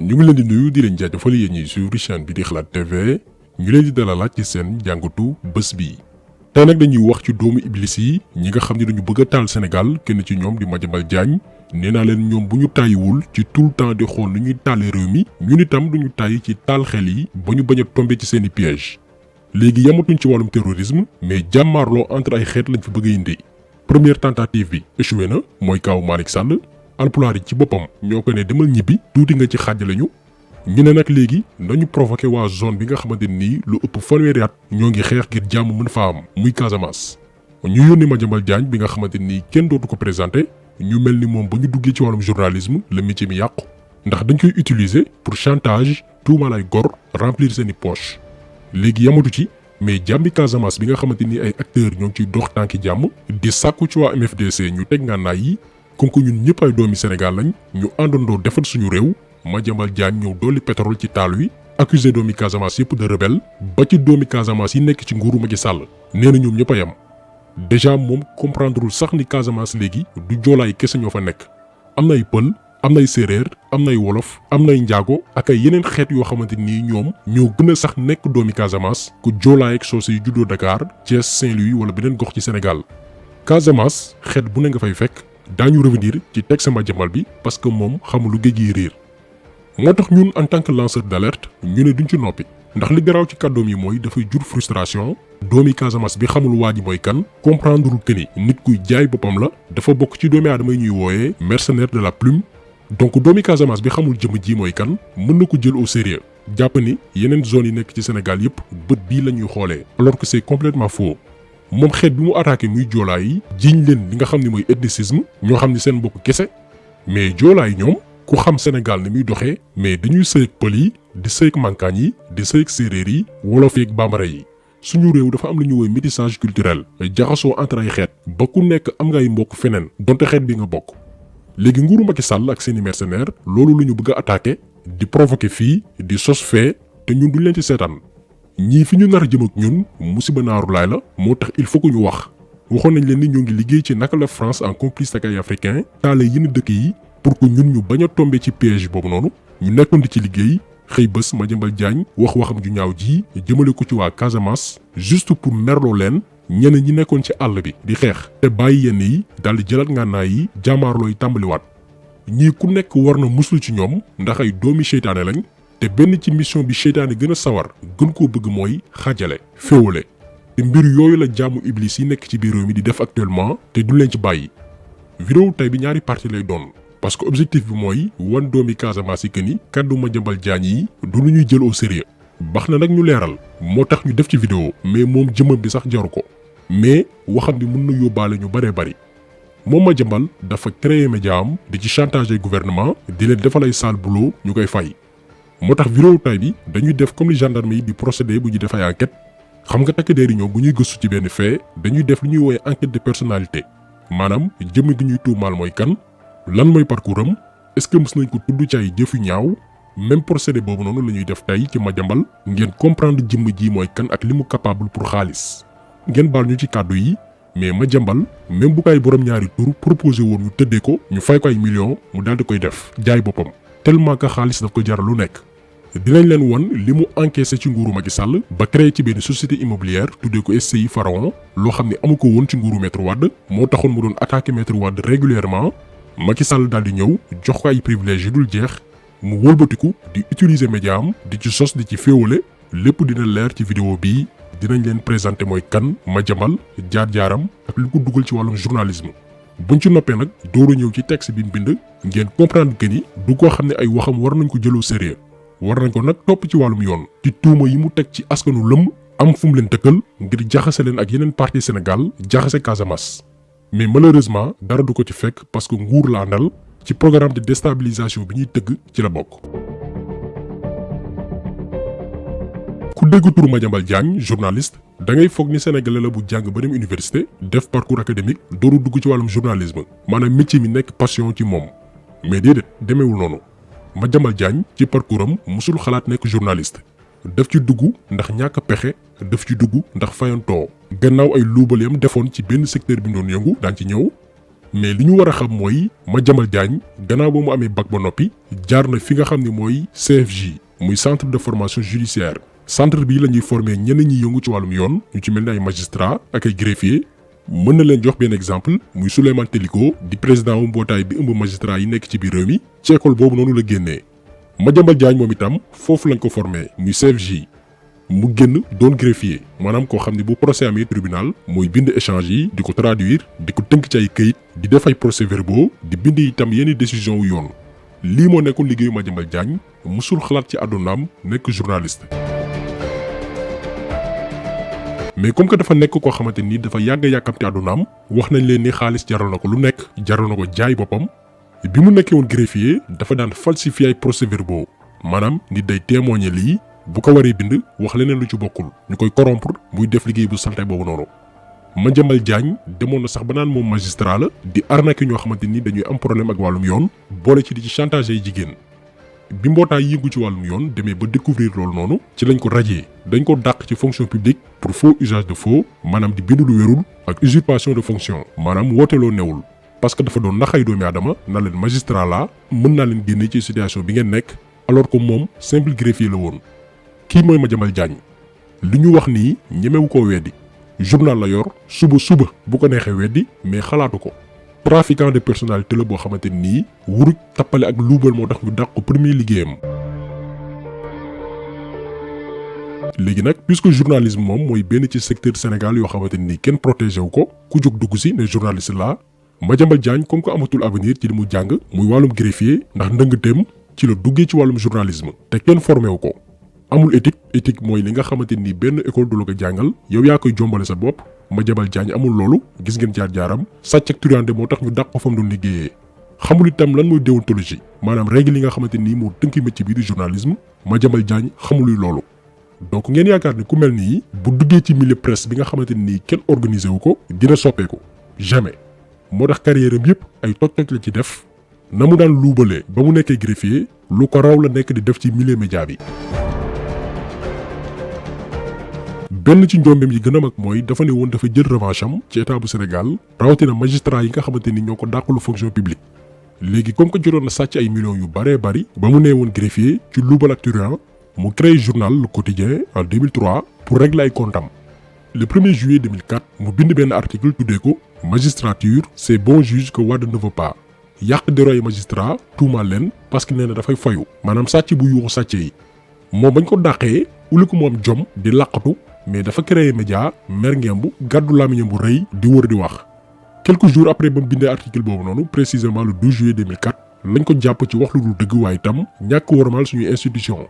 ñu ngi leen di nuyu di leen jaajëfal yéen ñi suivre chaîne bi di Xalaat TV ñu leen di dalalaat ci seen jàngatu bés bi. tey nag dañuy wax ci doomu iblis yi ñi nga xam ne dañu bëgg a taal Sénégal kenn ci ñoom di Madiambal Diagne nee naa leen ñoom bu ñu tàyyiwul ci tout le temps di xool nu ñuy taalee réew mi ñun itam duñu tàyyi ci taal xel yi ba ñu bañ a tombé ci seeni piège. léegi yamatuñ ci wàllum terrorisme mais jàmmaarloo entre ay xeet lañ fi bëgg a indi. première tentative bi échoué na mooy kaaw Malick Sall. alpulaar yi ci boppam ñoo ko ne demal ñibbi tuuti nga ci xaajale ñu ne nag léegi nañu provoqué waa zone bi nga xamante nii lu ëpp fanweeri at ñoo ngi xeex ngir jàmm mën faa am muy Casamance. ñu yónni Madiambal Diagne bi nga xamante nii kenn dootu ko présenté ñu mel ni moom ba ñu duggee ci wàllum journalisme le métier mi yàqu ndax dañ koy utiliser pour chantage tuumal ay gor remplir seeni poche. léegi yamatu ci mais jàmbi Casamance bi nga xamante ni ay acteurs ñoo ngi ciy dox tànki jàmm di sàkku ci waa MFDC ñu teg ngànnaay yi. comme que ñun ñëpp ay doomi Sénégal lañ ñu àndandoo defal suñu réew Madiambal Diagne ñëw dolli pétrole ci taal wi accusé doomi Casamance yëpp de rebelle ba ci doomi Casamance yi nekk ci nguuru Macky Sall nee na ñoom ñëpp a yem. déjà moom comprendrewul sax ni Casamance léegi du joolaay kese ñoo fa nekk am na ay pël am na ay séeréer am na ay wolof am na ay njaago ak ay yeneen xeet yoo xamante nii ñoom ñoo gën a sax nekk doomi Casamance ku joolaay ak soose yu juddoo Dakar Thiès Saint-Louis wala beneen gox ci Sénégal. Casamance xeet bu ne nga fay fekk. daañu revenir ci texte Madiambal bi parce que moom xamul lu géej gi riir moo tax ñun en tant que lanceur d'alerte ñu ne duñ ci noppi ndax li garaaw ci kàddoom yi mooy dafay jur frustration doomi Casamance bi xamul waa ji mooy kan comprendrewul que ni nit kuy jaay boppam la dafa bokk ci doomi aadama yi ñuy wooyee mercenaire de la plume donc doomi Casamance bi xamul jëmm ji mooy kan mën na ko jël au sérieux jàpp ni yeneen zones yi nekk ci Sénégal yépp bët bii la ñuy xoolee alors que c'est complètement faux. moom xeet bi mu attaqué muy joolaa yi jiiñ leen li nga xam ne mooy ethnicisme ñoo xam ne seen mbokk kese mais joolaa yi ñoom ku xam Sénégal ni muy doxee mais dañuy sëy ak pël yi di sëy ak mankaañ yi di sëy ak séeréer yi wolof yi ak bambara yi suñu réew dafa am lu ñuy woy métissage culturel jaxasoo entre ay xeet ba ku nekk am nga ay mbokk feneen donte xeet bi nga bokk. léegi nguuru Macky Sall ak seeni mercenaires loolu la ñu bëgg a attaqué di provoqué fii di sos fee te ñun duñ leen ci seetaan. ñii fi ñu nar a jëm ak ñun musiba naaru laay la moo tax il faut que ñu waxoon nañ leen ni ñoo ngi liggéey ci naka la France en complice ak ay africain taale yenn dëkk yi pour que ñun ñu bañ a tombé ci piège boobu noonu ñu nekkoon di ci liggéey xëy bés Madiambal Diagne waxam ju ñaaw ji jëmale ko ci waa Casamance juste pour merloo leen ñenn ñi nekkoon ci àll bi di xeex te bàyyi yenn yi daal di jëlaat ngànnaay yi jaamaarloo yi tàmbaliwaat ñii ku nekk war na muslu ci ñoom ndax ay doomi seytaane lañ. te benn ci mission bi seytaane gën a sawar gën koo bëgg mooy xaajale féewale te mbir yooyu la jaamu iblis yi nekk ci biir réew mi di def actuellement te du leen ci bàyyi. vidéo tey bi ñaari partie lay doon parce que objectif bi mooy wan doomi Casamance yi que ni kàddu Madiambal Diagne yi du lu ñuy jël au sérieux baax na nag ñu leeral moo tax ñu def ci vidéo mais moom jëmam bi sax jaru ko mais waxam bi mën na yóbbaale ñu bëree bëri. moom Madiambal dafa créer média am di ci chantage gouvernement di leen defal ay sale boulot ñu koy fay. moo tax vidéo tay bi dañuy def comme li gendarme yi di procédé bu ñu def ay enquête xam nga takk der yi ñoom bu ñuy gëstu ci benn fait dañuy def lu ñuy woowee enquête de personnalité maanaam jëmm gi ñuy tuumaal mooy kan lan mooy parcours am est-ce que mës nañ ko tudd ci ay jëf yu ñaaw même procédé boobu noonu la ñuy def tey ci Madiambal ngeen comprendre jëmm ji mooy kan ak li mu capable pour xaalis ngeen baal ñu ci kàddu yi mais Madiambal même bu ko ay borom ñaari tur proposé woon ñu tëddee ko ñu fay ko ay millions mu daal di koy def jaay boppam tellement que xaalis daf ko jaral lu nekk. dinañ leen won li mu encaissé ci nguuru Macky Sall ba créé ci benn société immobilière tuddee ko SCI Pharaon loo xam ne amu ko woon ci nguuru Maître Wade moo taxoon mu doon attaqué Maître Wade régulièrement Macky Sall daal di ñëw jox ko ay privilèges yu dul jeex mu wëlbatiku di utiliser média am di ci sos di ci féewale lépp dina leer ci vidéo bii dinañ leen présenté mooy kan Madiambal jaar-jaaram ak li ko dugal ci wàllum journalisme. buñ ci noppee nag dooru ñëw ci texte bi mu bind ngeen comprendre que ni du koo xam ne ay waxam war nañ ko jëloo sérieux war nañ ko nag topp ci wàllum yoon ci tuuma yi mu teg ci askanu lëmm am fu mu leen dëkkal ngir jaxase leen ak yeneen parti Sénégal jaxase Casamance. mais malheureusement dara du ko ci fekk parce que nguur la àndal ci programme de déstabilisation bi ñuy tëgg ci la bokk. ku dégg turu Madiambal Diagne journaliste da ngay foog ni sénégalais la bu jàng ba dem université def parcours académique dooru dugg ci wàllum journalisme maanaam métier mi nekk passion ci moom mais déedéet demeewul noonu. Madiambal Diagne ci parcours am musul xalaat nekk journaliste daf ci dugg ndax ñàkk pexe daf ci dugg ndax fayantoo gannaaw ay luubaleem defoon ci benn secteur bi mu doon yëngu daan ci ñëw mais li ñu war a xam mooy Madiambal Diagne gannaaw ba mu amee bac ba noppi jaar na fi nga xam ne mooy CFJ muy centre de formation judiciaire centre bi la ñuy former ñenn ñi yëngu ci wàllum yoon ñu ci mel ni ay magistrat ak ay greffier mën na leen jox benn exemple muy Souleymane Teliko di président wu mbootaay bi ëmb magistrat yi nekk ci biir réew mi ci école boobu noonu la génnee Madiambal Diagne moom itam foofu lañ ko formé muy CFJ mu génn doon greffier maanaam koo xam ne bu procès amee tribunal mooy bind échange yi di ko traduire di ko tënk ci ay këyit di def ay procès-verbaux di bind itam yenn décision wu yoon lii moo nekkoon liggéeyu Madiambal Diagne musul xalaat ci àddunaam nekk journaliste. mais comme que dafa nekk koo xamante ni dafa yàgg yàkkamti àddunaam wax nañ leen ni xaalis jaral na ko lu nekk jaral na ko jaay boppam bi mu nekkee woon greffier dafa daan falsifier ay procès-verbaux maanaam nit day témoigner lii bu ko waree bind wax leneen lu ci bokkul ñu koy corrompre muy def liggéey bu salte boobu noonu. Madiambal Diagne demoon na sax ba naan moom magistrat la di arnaquer ñoo xamante ni dañuy am problème ak wàllum yoon boole ci di ci chantage ay jigéen. bi mbootaay yëngu ci wàllum yoon demee ba découvrir loolu noonu ci lañ ko radier dañ ko dàq ci fonction publique pour faux usage de faux maanaam di bind lu wérul ak usurpation de fonction maanaam wooteloo newul parce que dafa doon naxay doomi aadama na leen magistrat la mën naa leen génne ci situation bi ngeen nekk alors que moom simple greffier la woon. kii mooy Madiambal Diagne li ñu wax nii ñemewu koo weddi journal la yor suba bu ko neexee weddi mais xalaatu ko. trafiquant de personnalité la boo xamante nii wuruj tappale ak luubal moo tax ñu dàq ko premier liggéeyam. léegi nag puisque journalisme moom mooy benn ci secteur Sénégal yoo xamante nii kenn protégé wu ko ku jóg dugg si ne journaliste la Madiambal Diagne comme que amatul avenir ci li mu jàng muy wàllum greffier ndax ndëngteem ci la duggee ci wàllum journalisme te kenn formé wu ko. amul éthique mooy li nga xamante ni benn école du la ko jàngal yow yaa koy jombale sa bopp. Madiambal Diagne amul loolu gis ngeen jaar-jaaram sàcc ak turande moo tax ñu dàq ko fa mu doon liggéeyee xamul itam lan mooy déontologie maanaam règle yi nga xamante ni moo tënki métier bi du journalisme Madiambal Diagne xamuluy loolu. donc ngeen yaakaar ni ku mel nii bu duggee ci milieu presse bi nga xamante ni kenn organisé wu ko dina soppeeku jamais moo tax carrière am yëpp ay toj-toj la ci def na mu daan luubalee ba mu nekkee greffier lu ko raw la nekk di def ci milieu média bi. benn ci njombeem yi gën a mag mooy dafa ne woon dafa jël revanche am ci état bu Sénégal rawatina magistrat yi nga xamante ni ñoo ko dàqalu fonction publique léegi comme que jotoon na sàcc ay millions yu bëree bëri ba mu nee woon greffier ci luubal ak truand mu créé journal Le Quotidien en 2003 pour régler ay comptam. le 1er juillet 2004 mu bind benn article tuddee ko magistrature c'est bon juge que Wade ne veut pas yàq deru ay magistrat tuumaal leen parce que nee na dafay fayu maanaam sàcc bu yuuxu sàcce yi moom bañ ko dàqee uli ko mu am jom di làqatu mais dafa créé média mer ngemb gàddu làmmiñam bu rëy di wër di wax. quelques jours après ba mu bindee article boobu noonu précisément le 12 juillet 2004 lañ ko jàpp ci wax lu dul dëgg waaye itam ñàkk wormaal suñuy institution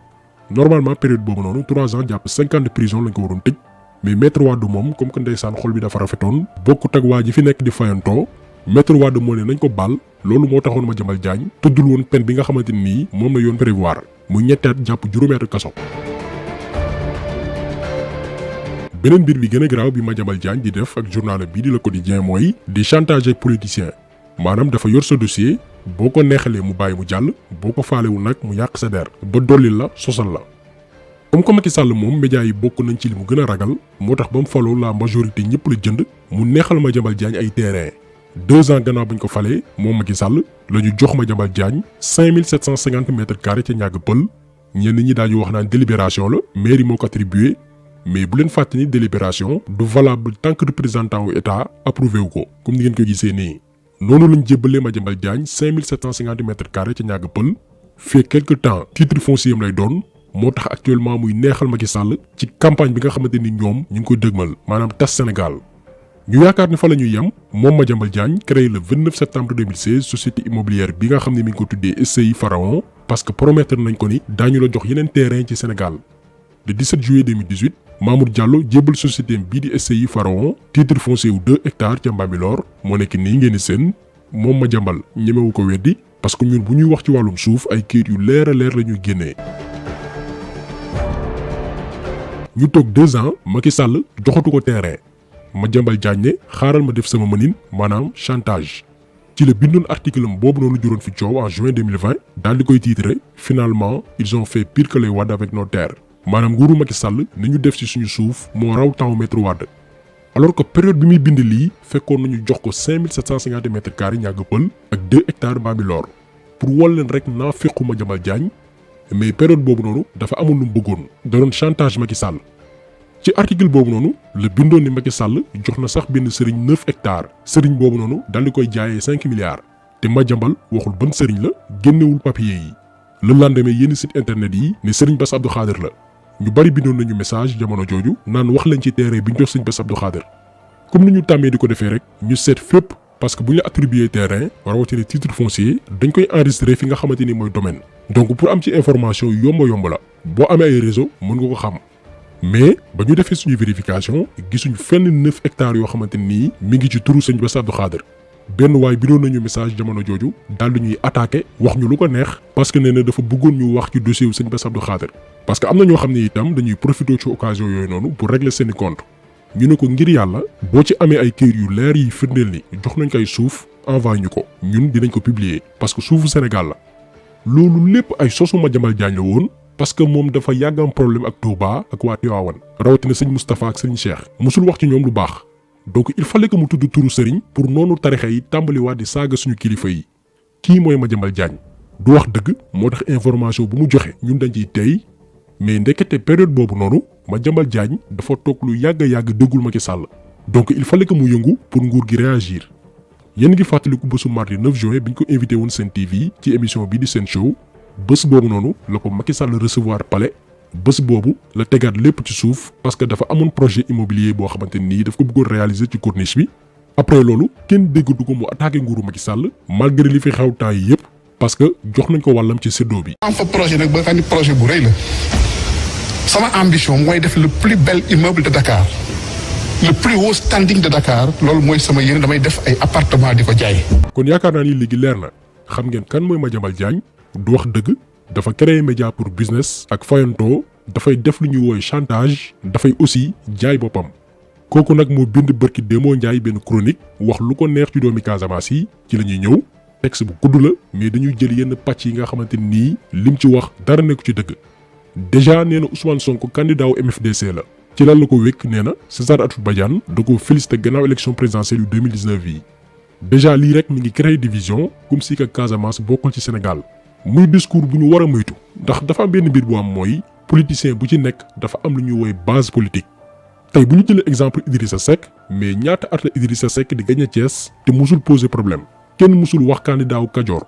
normalement période boobu noonu 3 ans jàpp 5 ans de prison lañ ko waroon tëj mais maître Wade moom comme que ndeysaan xol bi dafa rafetoon bokkut ak waa ji fi nekk di fayantoo maître Wade moo ne nañ ko baal loolu moo taxoon Madiambal Diagne tëddul woon peine bi nga xamante ni moom la yoon prévoir muy ñetti at jàpp juróomi at kaso. beneen mbir bi gën a garaaw bi Madiambal Diagne di def ak journal bii di Le Quotidien mooy di chantage ak politicien maanaam dafa yor sa dossier boo ko neexalee mu bàyyi mu jàll boo ko faalewul nag mu yàq sa der ba dollil la sosal la. comme que Macky Sall moom média yi bokk nañ ci li mu gën a ragal moo tax ba mu faloo la majorité ñëpp la jënd mu neexal Madiambal Diagne ay terrain 2 ans gannaaw bañ ko falee moom Macky Sall la ñu jox Madiambal Diagne 5750 mètres carrés ca ñàgg pël ñenn ñi daañu wax naan délibération la mairie moo ko attribué. mais bu leen fàtte ni délibération du valable tant que représentant wu état approuvé wu ko comme ni ngeen ko gisee nii noonu lañ jébbalee Madiambal Diagne 5750 mètres carrés ca ñàgg pël fait quelque temps titre foncier am lay doon moo tax actuellement muy neexal Macky Sall ci campagne bi nga xamante ni ñoom ñu ngi koy dëgmal maanaam tas Sénégal. ñu yaakaar ni fa la ñuy yem moom Madiambal Diagne créé le 29 septembre 2016 société immobilière bi nga xam ne mi ngi ko tuddee SCI Pharaon parce que promettre nañ ko ni daañu la jox yeneen terrain ci Sénégal. le 17 juillet 2018 Mamour Diallo jébbal société bii di SCI Pharaon titre foncier wu 2 hectares ca Mbambilor moo nekk nii ngeen di seen moom Madiambal ñemewu ko weddi parce que ñun bu ñuy wax ci wàllum suuf ay kayit yu leer a leer la ñuy génnee. ñu toog 2 ans Macky Sall joxatu ko terrain Madiambal Diagne ne xaaral ma def sama mënin maanaam chantage ci la bindoon article am boobu noonu juróon fi coow en juin 2020 daal di koy titré finalement ils ont fait pire que les Wade avec nos terres. maanaam nguuru Macky Sall ni ñu def ci suñu suuf moo raw taw maître Wade alors que période bi muy bind lii fekkoon nañu jox ko 5750 mètres carrés ñàgg pël ak 2 hectares Bambilor pour wol leen rek naa féqu Madiambal Diagne mais période boobu noonu dafa amoon lu mu bëggoon da doon chantage Macky Sall ci article boobu noonu la bindoon ni Macky Sall jox na sax benn sëriñ 9 hectares sëriñ boobu noonu dal di koy jaayee 5 milliards te Madiambal waxul ban sëriñ la génnewul papier yi le lendemain yenn site internet yi ne sëriñ Bass Abdou Khadre la ñu bari bindoon nañu message jamono jooju naan wax leen ci terrain bi ñu jox sëriñ Bass Abdou Khadre comme ni ñu tàmmee di ko defee rek ñu seet fépp parce que bu ñu la attribué terrain rawatina titre foncier dañ koy enregistré fi nga xamante ni mooy domaine donc pour am ci information yomb la boo amee ay réseau mën nga ko xam mais ba ñu defee suñu vérification gisuñu fenn 9 hectares yoo xamante nii mi ngi ci turu sëñ Bass Abdou Khadre benn waay bindoon nañu message jamono jooju daal di ñuy attaqué wax ñu lu ko neex parce que nee na dafa bëggoon ñu wax ci dossier wu sëñ Bass Abdou Khadre parce que am na ñoo xam ne itam dañuy profité ci occasion yooyu noonu pour régler seeni compte ñu ne ko ngir yàlla boo ci amee ay këyit yu leer yi firndeel ni jox nañ ko ay suuf envoyé ñu ko ñun dinañ ko publier parce que suufu Sénégal la loolu lépp ay sosu Madiambal Diagne la woon parce que moom dafa yàgg am problème ak Touba ak waa Tivaouane rawatina sëñ Moustapha ak sëñ Cheikh mosul wax ci ñoom lu baax donc il fallait que mu tudd turu sëriñ pour noonu tarixa yi tàmbaliwaat di saaga suñu kilifa yi kii mooy Madiambal Diagne du wax dëgg moo tax information bu mu joxe ñun dañ ciy tey mais ndekete période boobu noonu Madiambal Diagne dafa toog lu yàgg déggul Macky Sall donc il fallait que mu yëngu pour nguur gi réagir yéen ngi fàttaliku bésu mardi 9 juin bi ñu ko invité woon Sen TV ci émission bi di Sen Show bés boobu noonu la ko Macky Sall recevoir palais bés boobu la tegaat lépp ci suuf parce que dafa amoon projet immobilier boo xamante nii daf ko bëggoon réaliser ci corniche bi après loolu kenn déggatu ko mu attaqué nguuru Macky Sall malgré li fi xew temps yi yëpp parce que jox nañ ko wàllam ci séddoo bi. am fa projet nag ba xam ni projet bu rëy la sama ambition mooy def le plus bel immeuble de Dakar le plus haut standing de Dakar loolu mooy sama yéene damay def ay appartement di ko jaay. kon yaakaar naa ni léegi leer na xam ngeen kan mooy Madiambal Diagne du wax dëgg dafa créer média pour business ak fayantoo dafay def lu ñuy wooy chantage dafay aussi jaay boppam kooku nag moo bind bërki Démo Ndiaye benn chronique wax lu ko neex ci doomi Casamance yi ci la ñuy ñëw texte bu gudd la mais dañuy jël yenn pàcc yi nga xamante nii lim ci wax dara nekku ci dëgg déjà nee na Ousmane Sonko candidat wu MFDC la ci lan la ko wékk nee na César Atoute Badiane da ko félicité gannaaw élection présidentielle yu 2019 yi déjà lii rek mi ngi créer division comme si que Casamance bokkul ci Sénégal muy discours bu ñu war a moytu ndax dafa am benn mbir bu am mooy politicien bu ci nekk dafa am lu ñuy woy base politique tey bu ñu jëlee exemple Idrissa Seck mais ñaata at la Idrissa Seck di gagné Thiès te musul poser problème kenn musul wax candidat wu Kajoor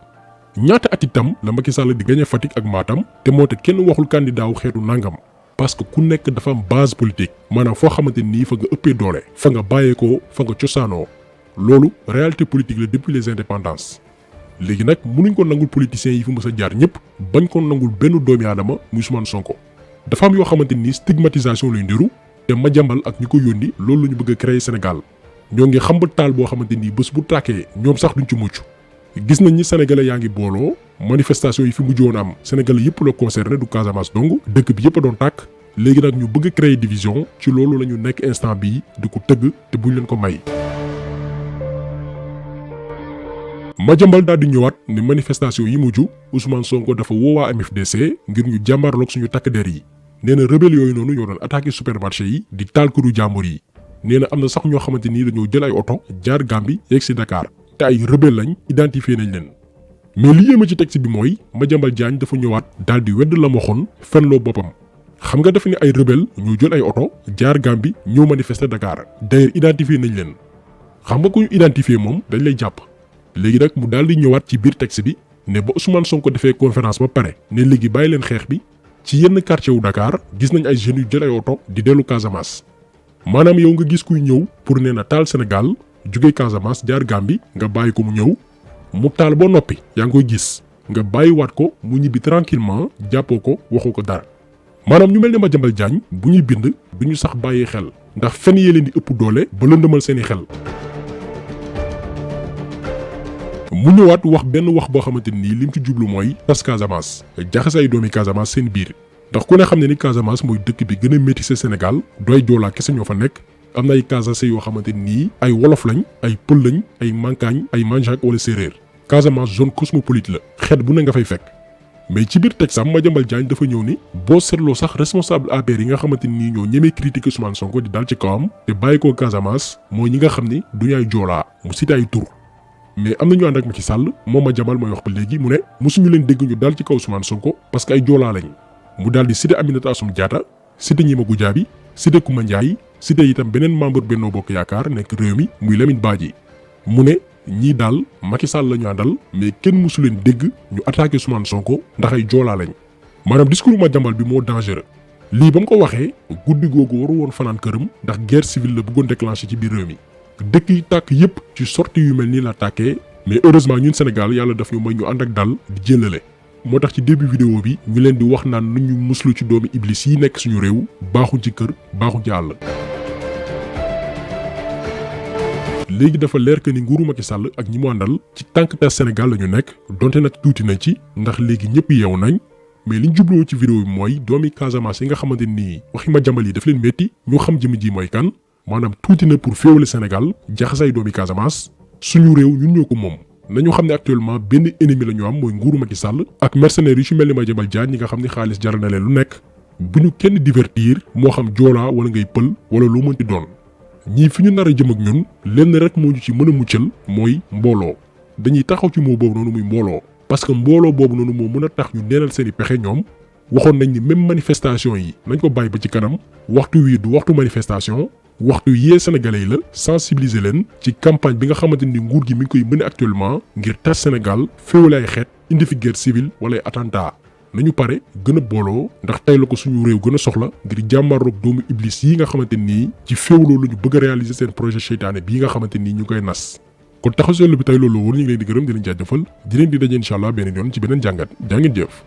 ñaata at itam la Macky Sall di gagné Fatick ak Matam te moo te kenn waxul candidat wu xeetu nangam parce que ku nekk dafa am base politique maanaam foo xamante nii fa nga ëppee doole fa nga bàyyeekoo fa nga cosaanoo loolu réalité politique la depuis les indépendances léegi nag mënuñ ko nangul politiciens yi fi mës a jaar ñëpp bañ ko nangul benn doomi aadama muy Ousmane Sonko dafa am yoo xamante ni stigmatisation lay ndiru te Madiambal ak ñi ko yónni loolu la ñu bëgg a créer Sénégal ñoo ngi xam ba taal boo xamante ni bés bu tàkkee ñoom sax duñ ci mucc gis nañ ni sénégalais yaa ngi booloo manifestation yi fi mujjoon am sénégalais yëpp la concerné du Casamance dong dëkk bi yëpp a doon tàkk léegi nag ñu bëgg a créer division ci loolu la ñu nekk instant bii di ko tëgg te buñ leen ko may. Madiambal daal di ñëwaat ne manifestation yi mujj Ousmane Sonko dafa woowaa MFDC ngir ñu jàmbaarloog suñu takk der yi nee na rebelle yooyu noonu ñoo doon attaqué supermarché yi di taal këru jàmbur yi nee na am na sax ñoo xamante ni dañoo jël ay oto jaar Gambie yegg si Dakar te ay rebelle lañ identifié nañ leen mais li yéema ci texte bi mooy Madiambal Diagne dafa ñëwaat daal di wedd la ma waxoon fenloo boppam xam nga dafa ne ay rebelle ñoo jël ay oto jaar Gambie ñëw manifester Dakar d'ailleurs identifié nañ leen xam nga ku ñu identifié moom dañ lay jàpp léegi nag mu daal di ñëwaat ci biir texte bi ne ba Ousmane Sonko defee conférence ba pare ne léegi bàyyi leen xeex bi ci yenn quartier wu Dakar gis nañ ay jeunes yu jël ay oto di dellu Casamance maanaam yow nga gis kuy ñëw pour nee na taal Sénégal jugee Casamance jaar Gambie nga bàyyi ko mu ñëw mu taal ba noppi yaa ngi koy gis nga bàyyiwaat ko mu ñibbi tranquillement jàppoo ko waxoo ko dara maanaam ñu mel ne Madiambal Diagne bu ñuy bind du ñu sax bàyyi xel ndax fen yee leen di ëpp doole ba lëndëmal seeni xel. mu ñëwaat wax benn wax boo xamante ni lim ci jublu mooy tas Casamance jaxase ay doomi Casamance seen biir ndax ku ne xam ne ni Casamance mooy dëkk bi gën a métissé Sénégal doy joolaa kese ñoo fa nekk am na ay Casamance yoo xamante nii ay wolof lañ ay pël lañ ay mankaañ ay manjaak wala séeréer Casamance zone cosmopolite la xeet bu ne nga fay fekk mais ci biir texte am Madiambal Diagne dafa ñëw ni boo seetloo sax responsable APR yi nga xamante ni ñoo ñemee critiquer Ousmane Sonko di dal ci kawam te bàyyi ko Casamance mooy ñi nga xam ni du ñaay joolaa mu cité ay tur mais am na ñu ànd ak Macky Sall moom Madiambal mooy wax ba léegi mu ne mosuñu leen dégg ñu dal ci kaw Ousmane Sonko parce que ay joolaa lañ mu daal di cité Aminata Assome Diatta cité Gnima Goudiaby cité Kouma Ndiaye cité itam beneen membre Benno Bokk Yaakaar nekk réew mi muy Lamine Badji mu ne ñii daal Macky Sall la ñu àndal mais kenn mosu leen dégg ñu attaqué Ousmane Sonko ndax ay joolaa lañ maanaam discours Madiambal bi moo dangereux lii ba mu ko waxee guddi googu waru woon fanaan këram ndax guerre civile la bëggoon déclencher ci biir réew mi dëkk yi tàkk yépp ci sortie yu mel nii la tàkkee mais heureusement ñun Sénégal yàlla daf ñu may ñu ànd ak dal di jëlale moo tax ci début vidéo bi ñu leen di wax naan nu ñu muslu ci doomi iblis yi nekk suñu réew baaxuñ ci kër baaxuñ ci àll. léegi dafa leer que ni nguuru Macky Sall ak ñi mu àndal ci tànk tas Sénégal la ñu nekk donte nag tuuti nañ ci ndax léegi ñëpp yeewu nañ mais liñ jubloo ci vidéo bi mooy doomi Casamance yi nga xamante ni waxi Madiambal yi daf leen métti ñu xam jëm ji mooy kan maanaam tuuti na pour féewale Sénégal jaxasay doomi Casamance suñu réew ñun ñoo ko moom. nañu xam ne actuellement benn ennemi la ñu am mooy nguuru Macky Sall ak mercenaires yu ci mel ni Madiambal Diagne ñi nga xam ne xaalis jaral na leen lu nekk bu ñu kenn divertir moo xam joolaa wala ngay pël wala lu mënti doon ñii fi ñu nar a jëm ak ñun lenn rek moo ñu ci mën a muccal mooy mbooloo dañuy taxaw ci moo boobu noonu muy mbooloo parce que mbooloo boobu noonu moo mën a tax ñu neenal seen i pexe ñoom waxoon nañ ni même manifestation yi nañ ko bàyyi ba ci kanam waxtu wii du waxtu manifestation waxtu yee sénégalais yi la sensibiliser leen ci campagne bi nga xamante ni nguur gi mi ngi koy mën actuellement ngir tas Sénégal féewale ay xeet indi fi guerre civile wala ay attentat nañu pare gën a booloo ndax tey la ko suñu réew gën a soxla ngir jàmmarroog doomu iblis yi nga xamante nii ci féewloo la ñu bëgg a réaliser seen projet seytaane bii nga xamante nii ñu koy nas kon taxaw seetlu bi tey loolu woon ñu ngi leen di gërëm di leen jaajëfal di leen di daje incha allah beneen yoon ci beneen jàngat jaa ngeen jëf